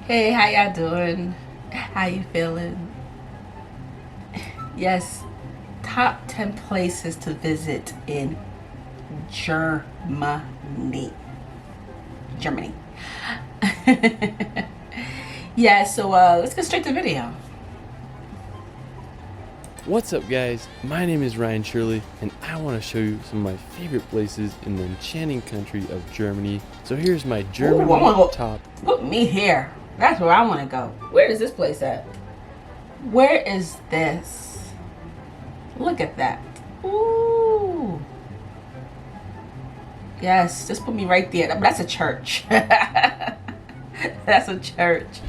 Hey, how y'all doing? How you feeling? Yes, top 10 places to visit in Germany. Germany. Yeah, so let's get straight to video. What's up guys, my name is Ryan Shirley and I want to show you some of my favorite places in the enchanting country of Germany. So here's my Germany top. Put me here. That's where I want to go. Where is this place at? Where is this? Look at that. Ooh. Yes, just put me right there. That's a church. That's a church.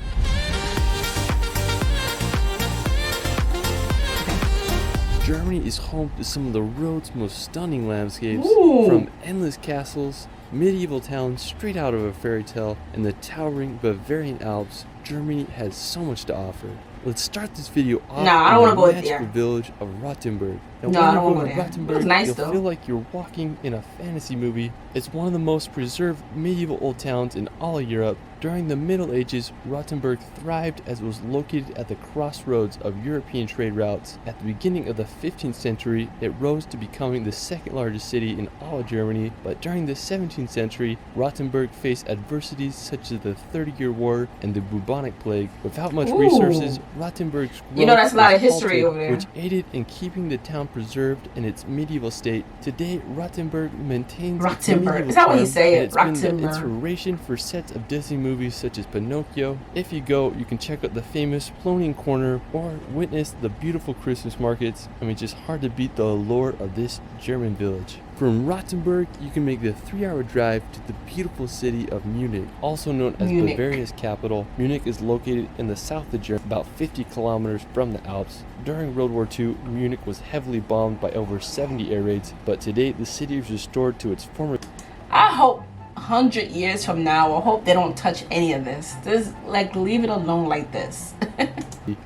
Germany is home to some of the world's most stunning landscapes, Ooh. From endless castles, medieval towns straight out of a fairy tale, and the towering Bavarian Alps. Germany has so much to offer. Let's start this video off in the magical village of Rottenburg. Now, no, I don't want to to go there. Rottenburg, nice, you'll though. feel like you're walking in a fantasy movie. It's one of the most preserved medieval old towns in all of Europe. During the Middle Ages, Rottenburg thrived as it was located at the crossroads of European trade routes. At the beginning of the 15th century, it rose to becoming the second largest city in all of Germany, but during the 17th century, Rottenburg faced adversities such as the 30-Year War and the bubonic plague. Without much resources, Rottenburg's growth that's a lot of was history halted, over there, which aided in keeping the town preserved in its medieval state. Today, Rottenburg maintains its medieval Is that what you charm, say? and it's been the inspiration for sets of Disney movies such as Pinocchio. If you go, you can check out the famous floating corner or witness the beautiful Christmas markets. I mean, just hard to beat the allure of this German village. From Rottenburg, you can make the 3-hour drive to the beautiful city of Munich, also known as Bavaria's capital. Munich is located in the south of Germany, about 50 kilometers from the Alps. During World War II, Munich was heavily bombed by over 70 air raids, but today the city is restored to its former. I hope 100 years from now, I hope they don't touch any of this. Just like leave it alone like this.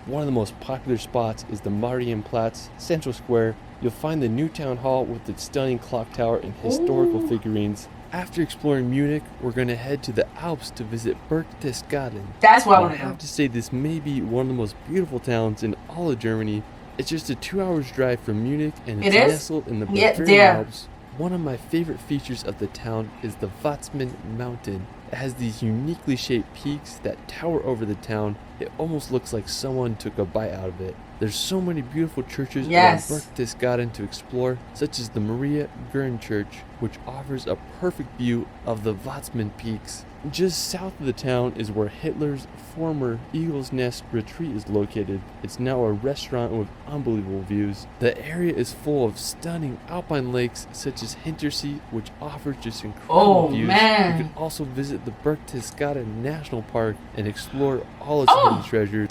One of the most popular spots is the Marienplatz Central Square. You'll find the new town hall with its stunning clock tower and historical figurines. After exploring Munich, we're going to head to the Alps to visit Berchtesgaden. That's where I want to go. I have to say this may be one of the most beautiful towns in all of Germany. It's just a 2-hour drive from Munich and it's nestled in the Bavarian Alps. One of my favorite features of the town is the Watzmann Mountain. It has these uniquely shaped peaks that tower over the town. It almost looks like someone took a bite out of it. There's so many beautiful churches around Berchtesgaden to explore, such as the Maria Gern Church, which offers a perfect view of the Watzmann peaks. Just south of the town is where Hitler's former Eagle's Nest retreat is located. It's now a restaurant with unbelievable views. The area is full of stunning alpine lakes such as Hintersee, which offers just incredible views. You can also visit the Berchtesgaden National Park and explore all its hidden treasures.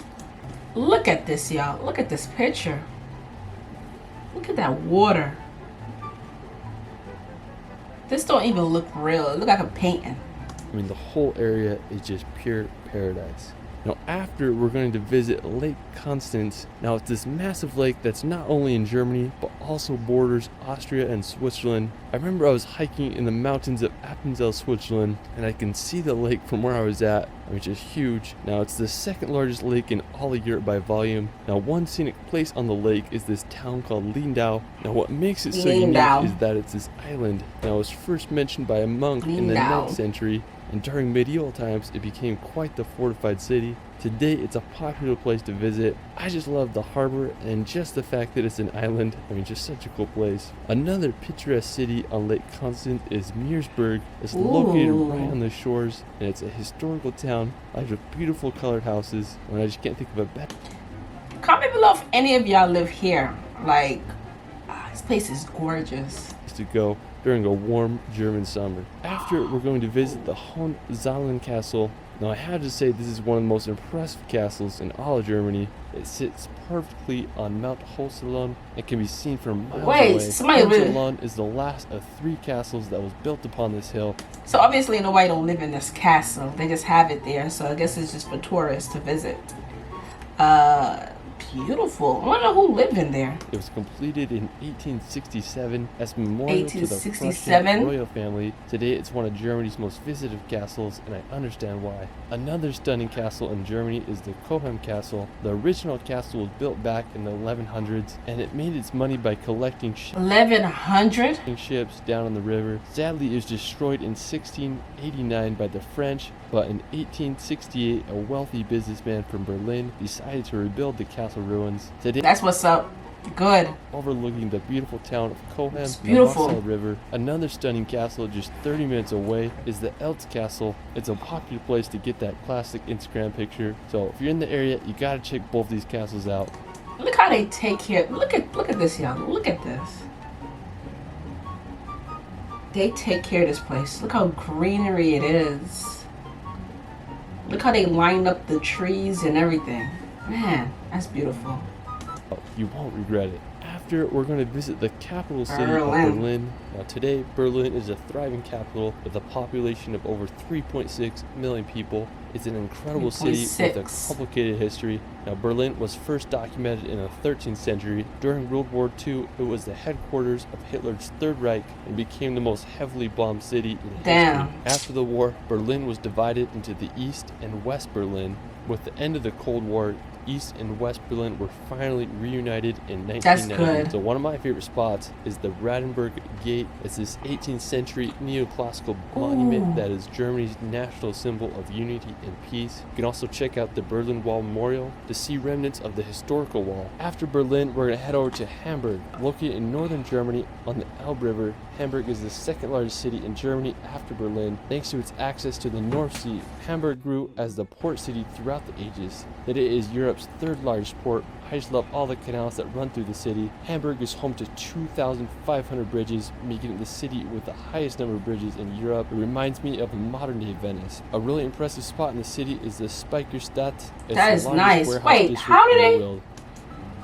Look at this, y'all. Look at this picture. Look at that water. This don't even look real. It look like a painting. I mean, the whole area is just pure paradise. Now, after, we're going to visit Lake Constance. Now, it's this massive lake that's not only in Germany, but also borders Austria and Switzerland. I remember I was hiking in the mountains of Appenzell, Switzerland, and I can see the lake from where I was at, which is huge. Now, it's the second largest lake in all of Europe by volume. Now, one scenic place on the lake is this town called Lindau. Now, what makes it so unique is that it's this island. Now, it was first mentioned by a monk in the 9th century. And during medieval times, it became quite the fortified city. Today, it's a popular place to visit. I just love the harbor and just the fact that it's an island. I mean, just such a cool place. Another picturesque city on Lake Constance is Meersburg. It's located right on the shores, and it's a historical town, like with beautiful colored houses. And I just can't think of a better. Comment below if any of y'all live here. Like, this place is gorgeous. To go during a warm German summer. After, we're going to visit the Hohenwald Castle. Now, I have to say this is one of the most impressive castles in all of Germany. It sits perfectly on Mount Hohenwald and can be seen from miles away. Hohenwald is the last of 3 castles that was built upon this hill. So obviously nobody don't live in this castle. They just have it there. So I guess it's just for tourists to visit. Beautiful. I wonder who lived in there. It was completed in 1867 as a memorial to the 1867? Prussian royal family. Today it's one of Germany's most visited castles, and I understand why. Another stunning castle in Germany is the Koenig Castle. The original castle was built back in the 1100s, and it made its money by collecting 1100 ships down on the river. Sadly, it was destroyed in 1689 by the French, but in 1868 a wealthy businessman from Berlin decided to rebuild the castle ruins. Today, That's what's up. Good. overlooking the beautiful town of Koenig It's and the beautiful. Mosel River. Another stunning castle just 30 minutes away is the Eltz Castle. It's a popular place to get that classic Instagram picture. So if you're in the area, you gotta check both these castles out. Look how they take care. Look at this, y'all. Look at this. They take care of this place. Look how greenery it is. Look how they line up the trees and everything. Man, that's beautiful. You won't regret it. After, we're going to visit the capital city of Berlin. Berlin. Now today, Berlin is a thriving capital with a population of over 3.6 million people. It's an incredible city with a 3.6. complicated history. Now Berlin was first documented in the 13th century. During World War II, it was the headquarters of Hitler's Third Reich and became the most heavily bombed city in Damn. history. After the war, Berlin was divided into the East and West Berlin. With the end of the Cold War, East and West Berlin were finally reunited in 1990. good. So one of my favorite spots is the Rottenburg Gate. It's this 18th century neoclassical monument that is Germany's national symbol of unity and peace. You can also check out the Berlin Wall Memorial to see remnants of the historical wall. After Berlin, we're going to head over to Hamburg. Located in northern Germany on the Elbe River, Hamburg is the second largest city in Germany after Berlin. Thanks to its access to the North Sea, Hamburg grew as the port city throughout the ages. Today it is Europe's third largest port. I just love all the canals that run through the city. Hamburg is home to 2,500 bridges, making it the city with the highest number of bridges in Europe. It reminds me of modern-day Venice. A really impressive spot in the city is the Speicherstadt. It's That the is largest nice. warehouse Wait, district how do in the they- world.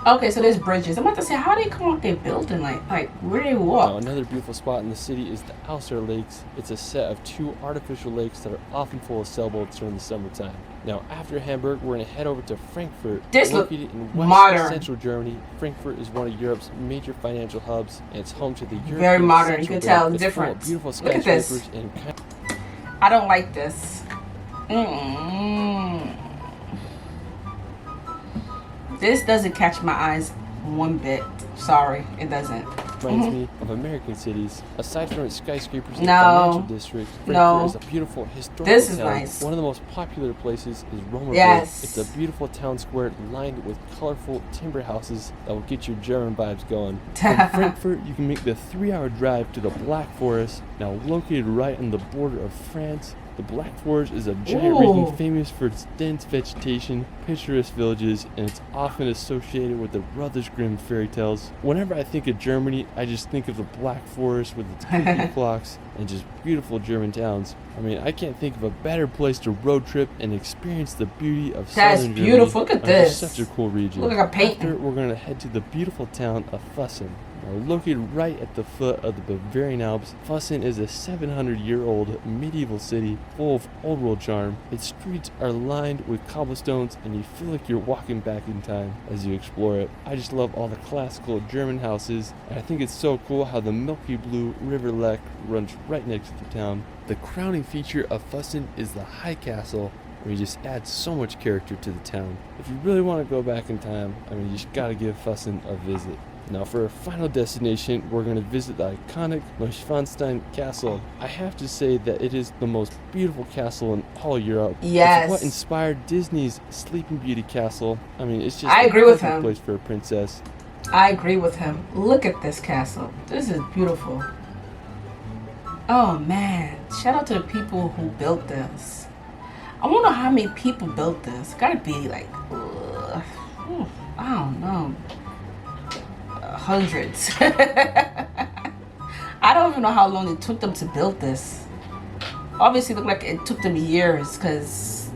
Okay, so there's bridges. I'm about to say, how do they come up their building? Like where do they Now, walk? another beautiful spot in the city is the Auster Lakes. It's a set of 2 artificial lakes that are often full of sailboats during the summertime. Now, after Hamburg, we're going to head over to Frankfurt. This look Located in west modern. central Germany, Frankfurt is one of Europe's major financial hubs, and it's home to the European Very modern. You Central can tell Bank. the It's full of difference. beautiful Look at this. skyscrapers and I don't like this. This doesn't catch my eyes one bit. Sorry, it doesn't. reminds me of American cities. Aside from its skyscrapers and No. financial districts, Frankfurt No. is a beautiful historical This is town. nice. One of the most popular places is Rottenburg. Yes. It's a beautiful town square lined with colorful timber houses that will get your German vibes going. From Frankfurt, you can make the 3-hour drive to the Black Forest, now located right on the border of France. The Black Forest is a giant Ooh. region famous for its dense vegetation, picturesque villages, and it's often associated with the Brothers Grimm fairy tales. Whenever I think of Germany, I just think of the Black Forest with its creepy clocks and just beautiful German towns. I mean, I can't think of a better place to road trip and experience the beauty of That's southern beautiful. Germany. Look at It's this. such a cool region. Look like a painting. After, we're going to head to the beautiful town of Fussen. Now, located right at the foot of the Bavarian Alps, Fussen is a 700-year-old medieval city full of old world charm. Its streets are lined with cobblestones, and you feel like you're walking back in time as you explore it. I just love all the classical German houses, and I think it's so cool how the milky blue River Lech runs right next to the town. The crowning feature of Fussen is the High Castle, where you just add so much character to the town. If you really want to go back in time, I mean, you just gotta give Fussen a visit. Now, for our final destination, we're going to visit the iconic Neuschwanstein Castle. I have to say that it is the most beautiful castle in all Europe. Yes. It's what inspired Disney's Sleeping Beauty castle. I mean, it's just I a agree with perfect him. place for a princess. I agree with him. Look at this castle. This is beautiful. Oh man. Shout out to the people who built this. I wonder how many people built this. Gotta be like, I don't know. Hundreds. I don't even know how long it took them to build this. Obviously, it looked like it took them years because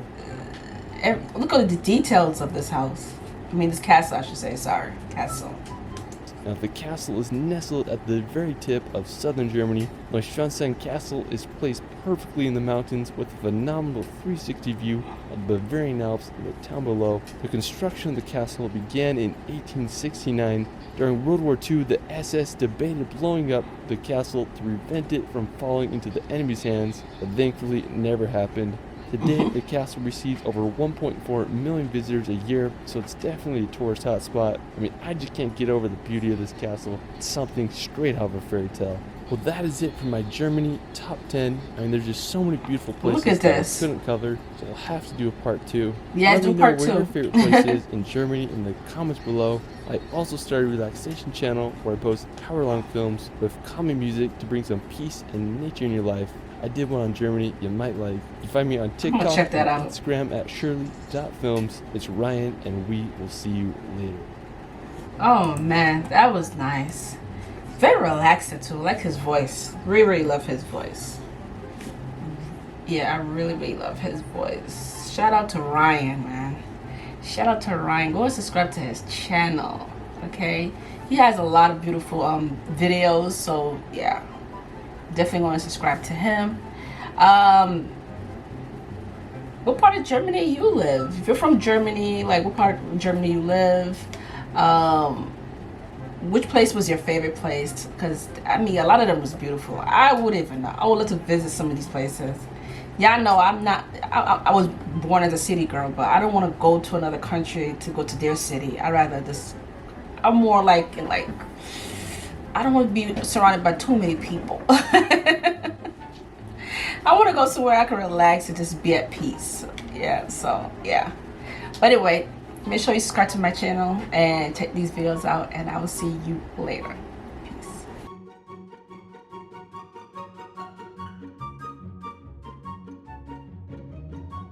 look at the details of this house. I mean, this castle, I should say. Sorry, castle. Now, the castle is nestled at the very tip of southern Germany. Neuschwanstein Castle is placed perfectly in the mountains with a phenomenal 360 view of the Bavarian Alps and the town below. The construction of the castle began in 1869. During World War II, the SS debated blowing up the castle to prevent it from falling into the enemy's hands, but thankfully it never happened. Today, the castle receives over 1.4 million visitors a year, so it's definitely a tourist hotspot. I mean, I just can't get over the beauty of this castle. It's something straight out of a fairy tale. Well, that is it for my Germany top 10. I mean, there's just so many beautiful places Look at that this. I couldn't cover, so I'll have to do a part 2. Yeah, Let do me know part what 2. your favorite place is in Germany in the comments below. I also started a relaxation channel where I post hour-long films with calming music to bring some peace and nature in your life. I did one on Germany you might like. You can find me on TikTok check that and out. Instagram at shirley.films. It's Ryan, and we will see you later. Oh man, that was nice. Very relaxing too. Like his voice. Really love his voice. Yeah, I really love his voice. Shout out to Ryan, man. Shout out to Ryan. Go and subscribe to his channel. Okay? He has a lot of beautiful videos, so yeah. Definitely going to subscribe to him. What part of Germany you live? If you're from Germany, like what part of Germany you live? Which place was your favorite place? Because I mean, a lot of them was beautiful. I wouldn't even know. I would love to visit some of these places. Y'all know I'm not. I was born as a city girl, but I don't want to go to another country to go to their city. I rather just. I'm more like I don't want to be surrounded by too many people. I want to go somewhere I can relax and just be at peace. Yeah, so yeah. But anyway, make sure you subscribe to my channel and check these videos out, and I will see you later.